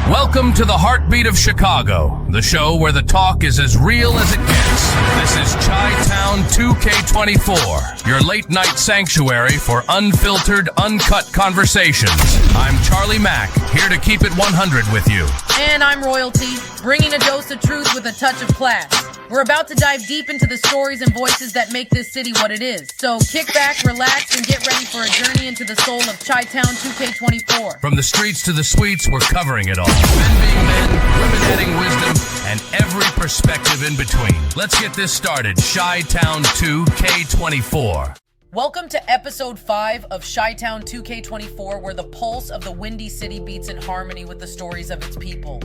Welcome to the Heartbeat of Chicago, the show where the talk is as real as it gets. This is Chi-Town 2K24, your late-night sanctuary for unfiltered, uncut conversations. I'm Charlie Mack, here to keep it 100 with you. And I'm Royalty, bringing a dose of truth with a touch of class. We're about to dive deep into the stories and voices that make this city what it is. So kick back, relax, and get ready for a journey into the soul of Chi-Town 2K24. From the streets to the suites, we're covering it all. Men being men, women adding wisdom, and every perspective in between. Let's get this started. Chi-Town 2K24. Welcome to episode 5 of Chi-Town 2K24, where the pulse of the Windy City beats in harmony with the stories of its people.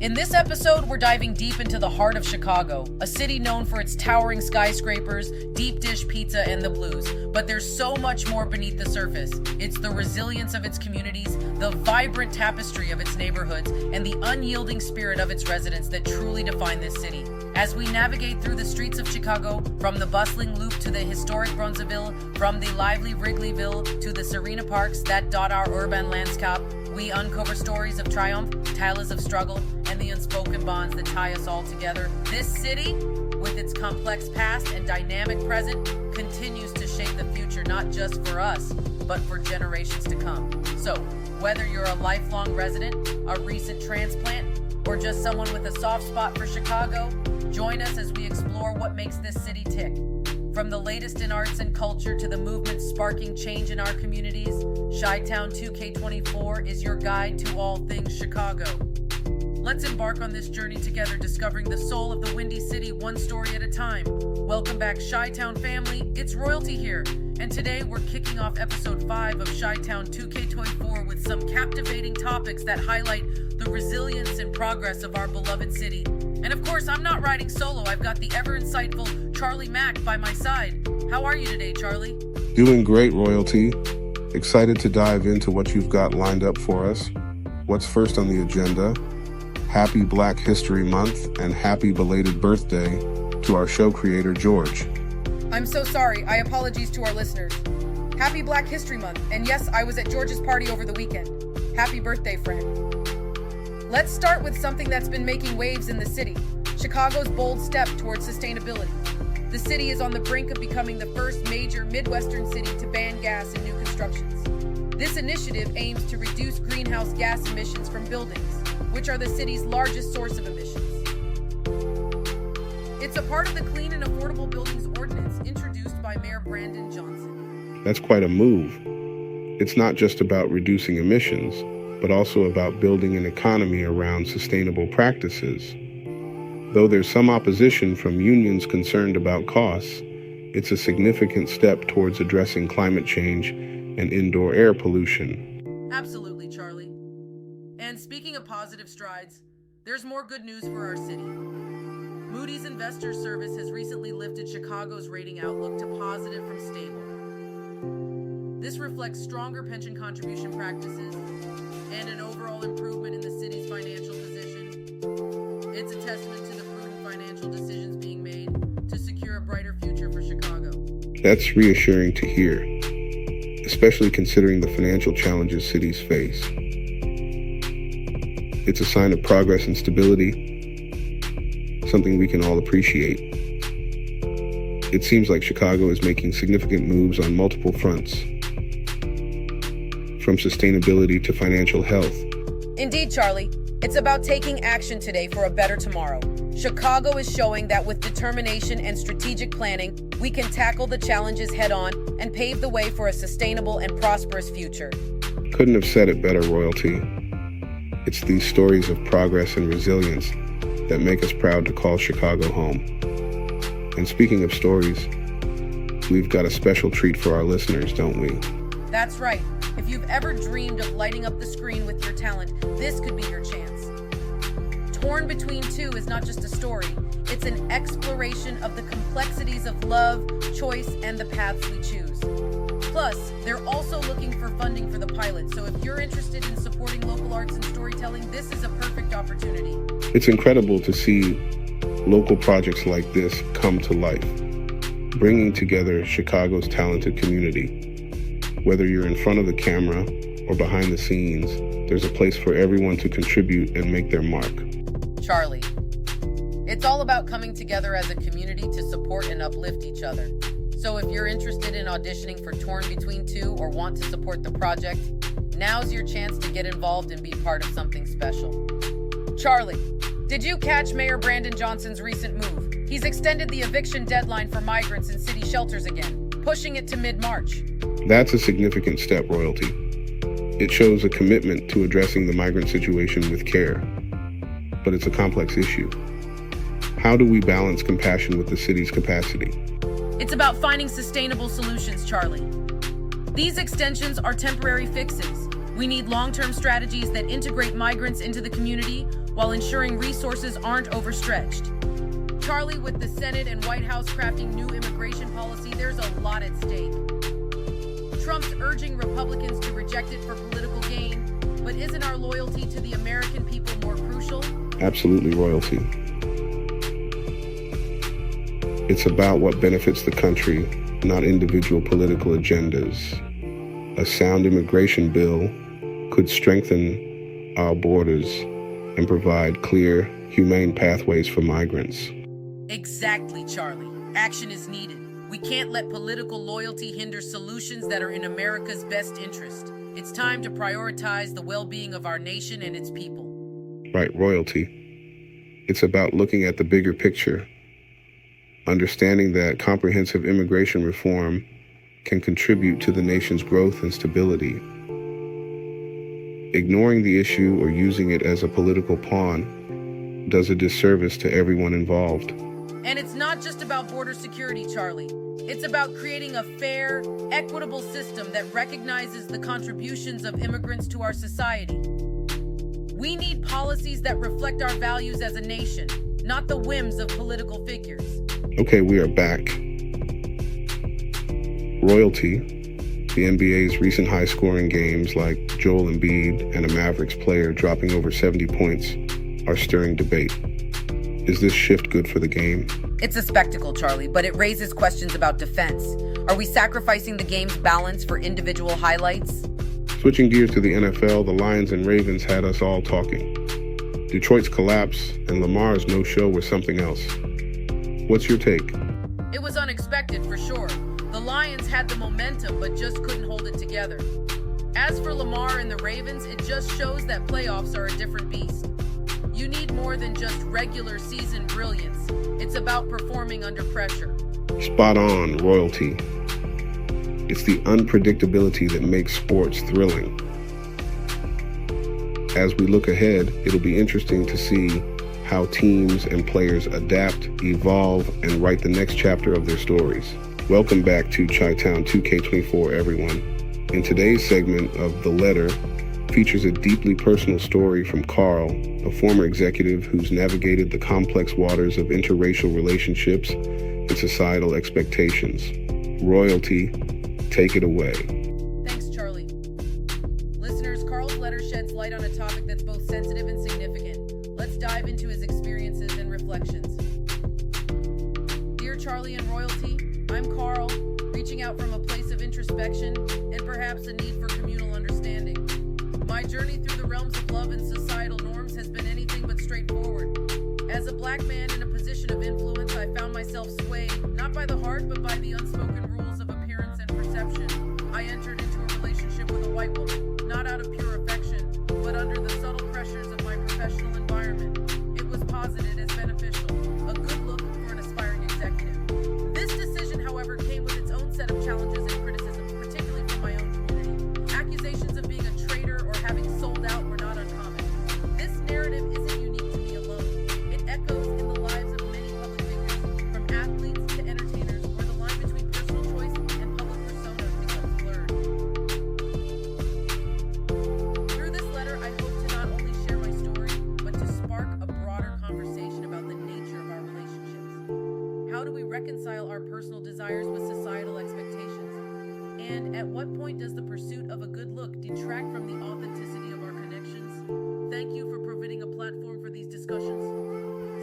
In this episode, we're diving deep into the heart of Chicago, a city known for its towering skyscrapers, deep dish pizza, and the blues. But there's so much more beneath the surface. It's the resilience of its communities, the vibrant tapestry of its neighborhoods, and the unyielding spirit of its residents that truly define this city. As we navigate through the streets of Chicago, from the bustling Loop to the historic Bronzeville, from the lively Wrigleyville to the Serena Parks that dot our urban landscape, we uncover stories of triumph, tales of struggle, and the unspoken bonds that tie us all together. This city, with its complex past and dynamic present, continues to shape the future not just for us, but for generations to come. So, whether you're a lifelong resident, a recent transplant, or just someone with a soft spot for Chicago, join us as we explore what makes this city tick. From the latest in arts and culture to the movements sparking change in our communities, Chi-Town 2K24 is your guide to all things Chicago. Let's embark on this journey together, discovering the soul of the Windy City one story at a time. Welcome back, Chi-Town family. It's Royalty here. And today we're kicking off episode 5 of Chi-Town 2K24 with some captivating topics that highlight the resilience and progress of our beloved city. And of course, I'm not riding solo. I've got the ever-insightful Charlie Mack by my side. How are you today, Charlie? Doing great, Royalty. Excited to dive into what you've got lined up for us. What's first on the agenda? Happy Black History Month and happy belated birthday to our show creator, George. I'm so sorry. I apologize to our listeners. Happy Black History Month. And yes, I was at George's party over the weekend. Happy birthday, friend. Let's start with something that's been making waves in the city, Chicago's bold step towards sustainability. The city is on the brink of becoming the first major Midwestern city to ban gas in new constructions. This initiative aims to reduce greenhouse gas emissions from buildings, which are the city's largest source of emissions. It's a part of the Clean and Affordable Buildings Ordinance introduced by Mayor Brandon Johnson. That's quite a move. It's not just about reducing emissions, but also about building an economy around sustainable practices. Though there's some opposition from unions concerned about costs, it's a significant step towards addressing climate change and indoor air pollution. Absolutely, Charlie. And speaking of positive strides, there's more good news for our city. Moody's Investors Service has recently lifted Chicago's rating outlook to positive from stable. This reflects stronger pension contribution practices and an overall improvement in the city's financial position. It's a testament to the prudent financial decisions being made to secure a brighter future for Chicago. That's reassuring to hear, especially considering the financial challenges cities face. It's a sign of progress and stability, something we can all appreciate. It seems like Chicago is making significant moves on multiple fronts, from sustainability to financial health. Indeed, Charlie. It's about taking action today for a better tomorrow. Chicago is showing that with determination and strategic planning, we can tackle the challenges head on and pave the way for a sustainable and prosperous future. Couldn't have said it better, Royalty. It's these stories of progress and resilience that make us proud to call Chicago home. And speaking of stories, we've got a special treat for our listeners, don't we? That's right. If you've ever dreamed of lighting up the screen with your talent, this could be your chance. Torn Between Two is not just a story. It's an exploration of the complexities of love, choice, and the paths we choose. Plus, they're also looking for funding for the pilot, so if you're interested in supporting local arts and storytelling, this is a perfect opportunity. It's incredible to see local projects like this come to life, bringing together Chicago's talented community. Whether you're in front of the camera or behind the scenes, There's a place for everyone to contribute and make their mark. Charlie, it's all about coming together as a community to support and uplift each other. So if you're interested in auditioning for Torn Between Two or want to support the project, now's your chance to get involved and be part of something special. Charlie, did you catch Mayor Brandon Johnson's recent move? He's extended the eviction deadline for migrants in city shelters again, pushing it to mid-March. That's a significant step, Royalty. It shows a commitment to addressing the migrant situation with care. But it's a complex issue. How do we balance compassion with the city's capacity? It's about finding sustainable solutions, Charlie. These extensions are temporary fixes. We need long-term strategies that integrate migrants into the community while ensuring resources aren't overstretched. Charlie, with the Senate and White House crafting new immigration policy, there's a lot at stake. Trump's urging Republicans to reject it for political gain, but isn't our loyalty to the American people more crucial? Absolutely, Royalty. It's about what benefits the country, not individual political agendas. A sound immigration bill could strengthen our borders and provide clear, humane pathways for migrants. Exactly, Charlie. Action is needed. We can't let political loyalty hinder solutions that are in America's best interest. It's time to prioritize the well-being of our nation and its people. Right, Royalty. It's about looking at the bigger picture, understanding that comprehensive immigration reform can contribute to the nation's growth and stability. Ignoring the issue or using it as a political pawn does a disservice to everyone involved. And it's not just about border security, Charlie. It's about creating a fair, equitable system that recognizes the contributions of immigrants to our society. We need policies that reflect our values as a nation, not the whims of political figures. Okay, we are back. Royalty, the NBA's recent high-scoring games like Joel Embiid and a Mavericks player dropping over 70 points are stirring debate. Is this shift good for the game? It's a spectacle, Charlie, but it raises questions about defense. Are we sacrificing the game's balance for individual highlights? Switching gears to the NFL, the Lions and Ravens had us all talking. Detroit's collapse and Lamar's no-show was something else. What's your take? It was unexpected for sure. The Lions had the momentum, but just couldn't hold it together. As for Lamar and the Ravens, it just shows that playoffs are a different beast. You need more than just regular season brilliance. It's about performing under pressure. Spot on, Royalty. It's the unpredictability that makes sports thrilling. As we look ahead, it'll be interesting to see how teams and players adapt, evolve, and write the next chapter of their stories. Welcome back to Chi-Town 2K24, everyone. In today's segment of The Letter features a deeply personal story from Carl, a former executive who's navigated the complex waters of interracial relationships and societal expectations. Royalty, take it away. Thanks, Charlie. Listeners, Carl's letter sheds light on a topic that's both sensitive and significant. Let's dive into his experiences and reflections. Dear Charlie and Royalty, I'm Carl, reaching out from a place of introspection and perhaps a need for communal understanding. My journey through the realms of love and societal norms has been anything but straightforward. As a black man in a position of influence, I found myself swayed, not by the heart, but by the unspoken rules of appearance and perception. I entered into a relationship with a white woman, not out of pure affection, but under the subtle pressures of my professional environment. It was posited as beneficial, a good look for an aspiring executive. This decision, however, came with its own set of challenges and criticisms, particularly from my own community. Accusations of being a traitor or having sold out were not uncommon. This narrative isn't unique to me alone. It echoes in the lives of many public figures, from athletes to entertainers, where the line between personal choice and public persona becomes blurred. Through this letter, I hope to not only share my story, but to spark a broader conversation about the nature of our relationships. How do we reconcile our personal desires with societal expectations? And at what point does the pursuit of a good look detract from the authenticity of our connections? Thank you for providing a platform for these discussions.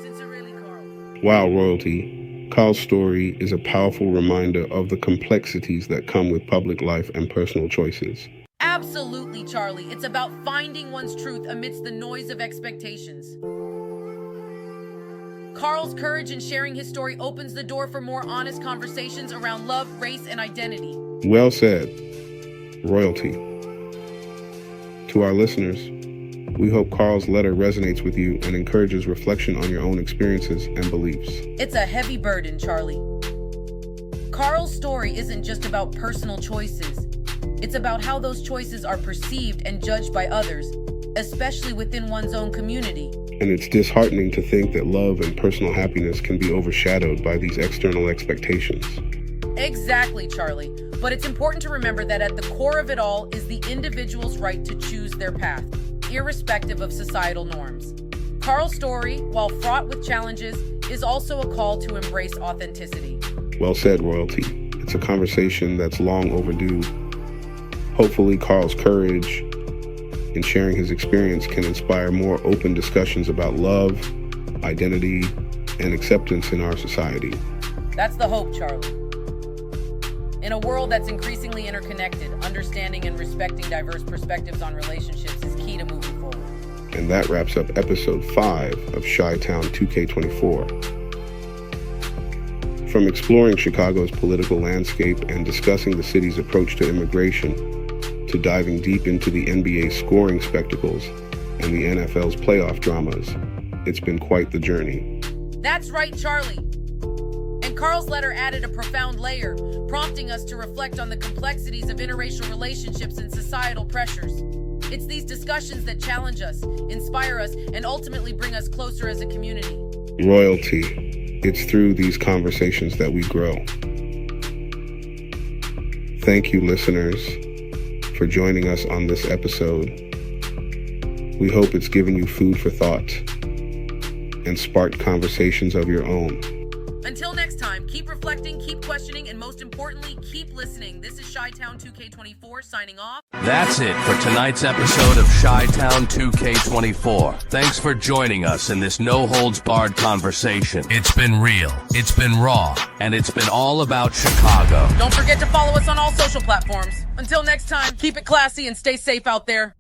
Sincerely, Carl. Wow, Royalty. Carl's story is a powerful reminder of the complexities that come with public life and personal choices. Absolutely, Charlie. It's about finding one's truth amidst the noise of expectations. Carl's courage in sharing his story opens the door for more honest conversations around love, race, and identity. Well said, royalty. To our listeners, we hope Carl's letter resonates with you and encourages reflection on your own experiences and beliefs. It's a heavy burden, Charlie. Carl's story isn't just about personal choices. It's about how those choices are perceived and judged by others, especially within one's own community. And it's disheartening to think that love and personal happiness can be overshadowed by these external expectations. Exactly, Charlie. But it's important to remember that at the core of it all is the individual's right to choose their path, irrespective of societal norms. Carl's story, while fraught with challenges, is also a call to embrace authenticity. Well said, royalty. It's a conversation that's long overdue. Hopefully, Carl's courage in sharing his experience can inspire more open discussions about love, identity, and acceptance in our society. That's the hope, Charlie. In a world that's increasingly interconnected, understanding and respecting diverse perspectives on relationships is key to moving forward. And that wraps up episode 5 of Chi-Town 2K24. From exploring Chicago's political landscape and discussing the city's approach to immigration, to diving deep into the NBA's scoring spectacles and the NFL's playoff dramas, it's been quite the journey. That's right, Charlie. And Carl's letter added a profound layer, prompting us to reflect on the complexities of interracial relationships and societal pressures. It's these discussions that challenge us, inspire us, and ultimately bring us closer as a community. Royalty. It's through these conversations that we grow. Thank you, listeners, for joining us on this episode. We hope it's given you food for thought and sparked conversations of your own. Until next time, keep reflecting, keep questioning, and most importantly, keep listening. This is Chi-Town 2K24 signing off. That's it for tonight's episode of Chi-Town 2K24. Thanks for joining us in this no-holds-barred conversation. It's been real, it's been raw, and it's been all about Chicago. Don't forget to follow us on all social platforms. Until next time, keep it classy and stay safe out there.